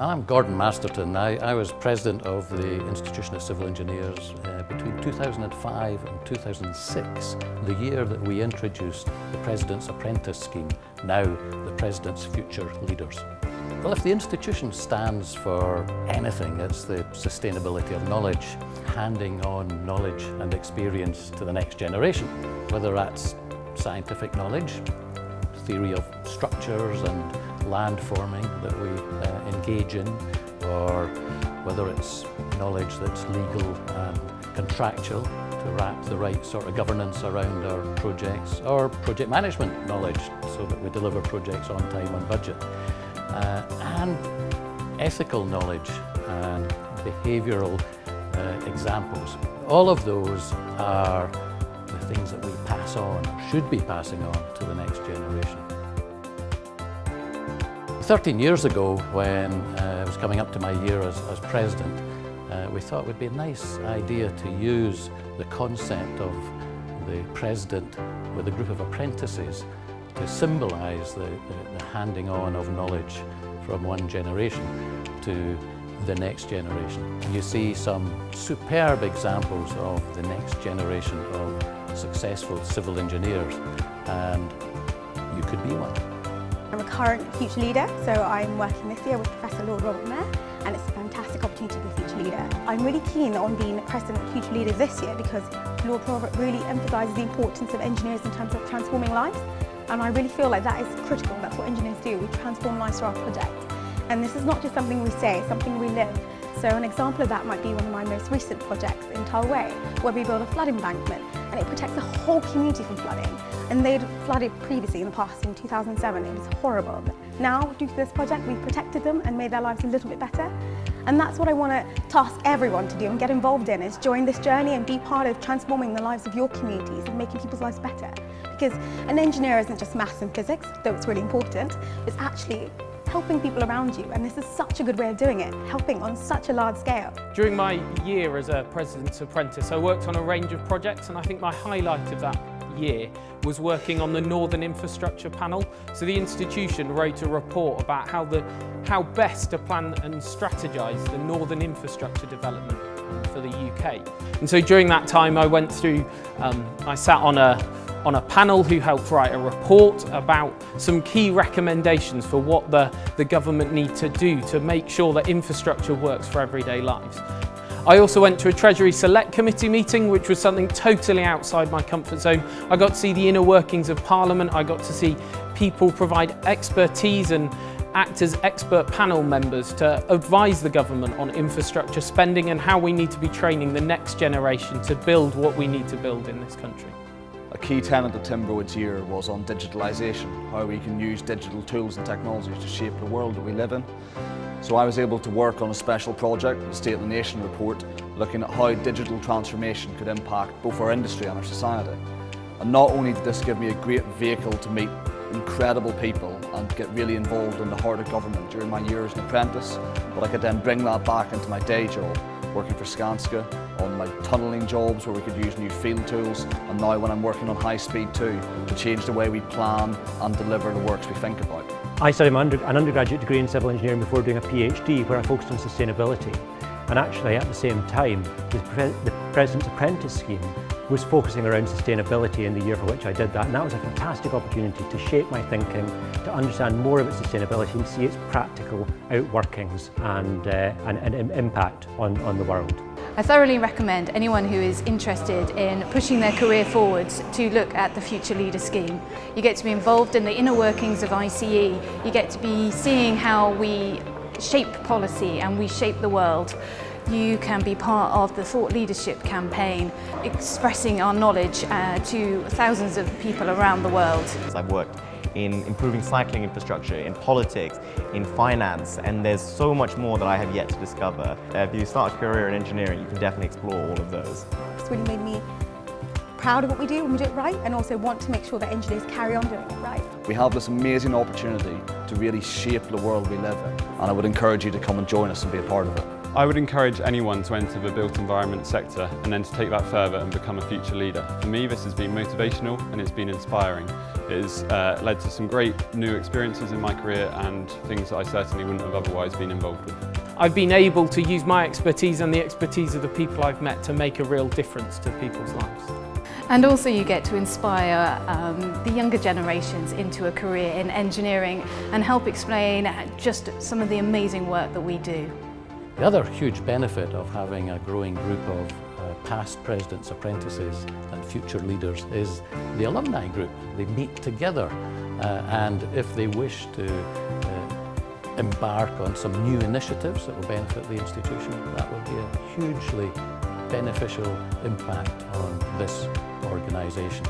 I'm Gordon Masterton. I was president of the Institution of Civil Engineers between 2005 and 2006, the year that we introduced the President's Apprentice scheme, now the President's Future Leaders. Well, if the institution stands for anything, it's the sustainability of knowledge, handing on knowledge and experience to the next generation, whether that's scientific knowledge, theory of structures and land forming that we engage in, or whether it's knowledge that's legal and contractual to wrap the right sort of governance around our projects, or project management knowledge so that we deliver projects on time and budget, and ethical knowledge and behavioural examples. All of those are the things that we pass on, or should be passing on to the next generation. 13 years ago, when I was coming up to my year as president, we thought it would be a nice idea to use the concept of the president with a group of apprentices to symbolise the handing on of knowledge from one generation to the next generation. You see some superb examples of the next generation of successful civil engineers, and you could be one. I'm a current future leader, so I'm working this year with Professor Lord Robert Mair, and it's a fantastic opportunity to be a future leader. I'm really keen on being the President of Future Leaders this year because Lord Robert really emphasises the importance of engineers in terms of transforming lives, and I really feel like that is critical. That's what engineers do. We transform lives through our projects. And this is not just something we say, it's something we live. So an example of that might be one of my most recent projects in Tull Way, where we build a flood embankment, and it protects the whole community from flooding. And they'd flooded previously in the past, in 2007. It was horrible. But now, due to this project, we've protected them and made their lives a little bit better. And that's what I want to task everyone to do and get involved in, is join this journey and be part of transforming the lives of your communities and making people's lives better. Because an engineer isn't just maths and physics, though it's really important. It's actually helping people around you, and this is such a good way of doing it, helping on such a large scale. During my year as a President's Apprentice, I worked on a range of projects, and I think my highlight of that year was working on the Northern Infrastructure Panel. So the institution wrote a report about how best to plan and strategise the Northern infrastructure development for the UK. And so during that time I went through, I sat on a panel who helped write a report about some key recommendations for what the government need to do to make sure that infrastructure works for everyday lives. I also went to a Treasury Select Committee meeting, which was something totally outside my comfort zone. I got to see the inner workings of Parliament. I got to see people provide expertise and act as expert panel members to advise the government on infrastructure spending and how we need to be training the next generation to build what we need to build in this country. A key tenet of Tim Broad's year was on digitalisation, how we can use digital tools and technologies to shape the world that we live in. So I was able to work on a special project, the State of the Nation report, looking at how digital transformation could impact both our industry and our society. And not only did this give me a great vehicle to meet incredible people and get really involved in the heart of government during my year as an apprentice, but I could then bring that back into my day job, working for Skanska, on my tunnelling jobs where we could use new field tools, and now when I'm working on High Speed 2 to change the way we plan and deliver the works we think about. I studied an undergraduate degree in civil engineering before doing a PhD where I focused on sustainability. And actually at the same time, the President's Apprentice scheme was focusing around sustainability in the year for which I did that. And that was a fantastic opportunity to shape my thinking, to understand more about sustainability and see its practical outworkings and impact on the world. I thoroughly recommend anyone who is interested in pushing their career forwards to look at the Future Leader scheme. You get to be involved in the inner workings of ICE, you get to be seeing how we shape policy and we shape the world. You can be part of the Thought Leadership campaign, expressing our knowledge to thousands of people around the world. I've worked in improving cycling infrastructure, in politics, in finance, and there's so much more that I have yet to discover. If you start a career in engineering, you can definitely explore all of those. It's really made me proud of what we do when we do it right, and also want to make sure that engineers carry on doing it right. We have this amazing opportunity to really shape the world we live in, and I would encourage you to come and join us and be a part of it. I would encourage anyone to enter the built environment sector and then to take that further and become a future leader. For me, this has been motivational and it's been inspiring. It has led to some great new experiences in my career and things that I certainly wouldn't have otherwise been involved with. I've been able to use my expertise and the expertise of the people I've met to make a real difference to people's lives. And also you get to inspire the younger generations into a career in engineering and help explain just some of the amazing work that we do. The other huge benefit of having a growing group of past presidents, apprentices and future leaders is the alumni group. They meet together and if they wish to embark on some new initiatives that will benefit the institution, that will be a hugely beneficial impact on this organisation.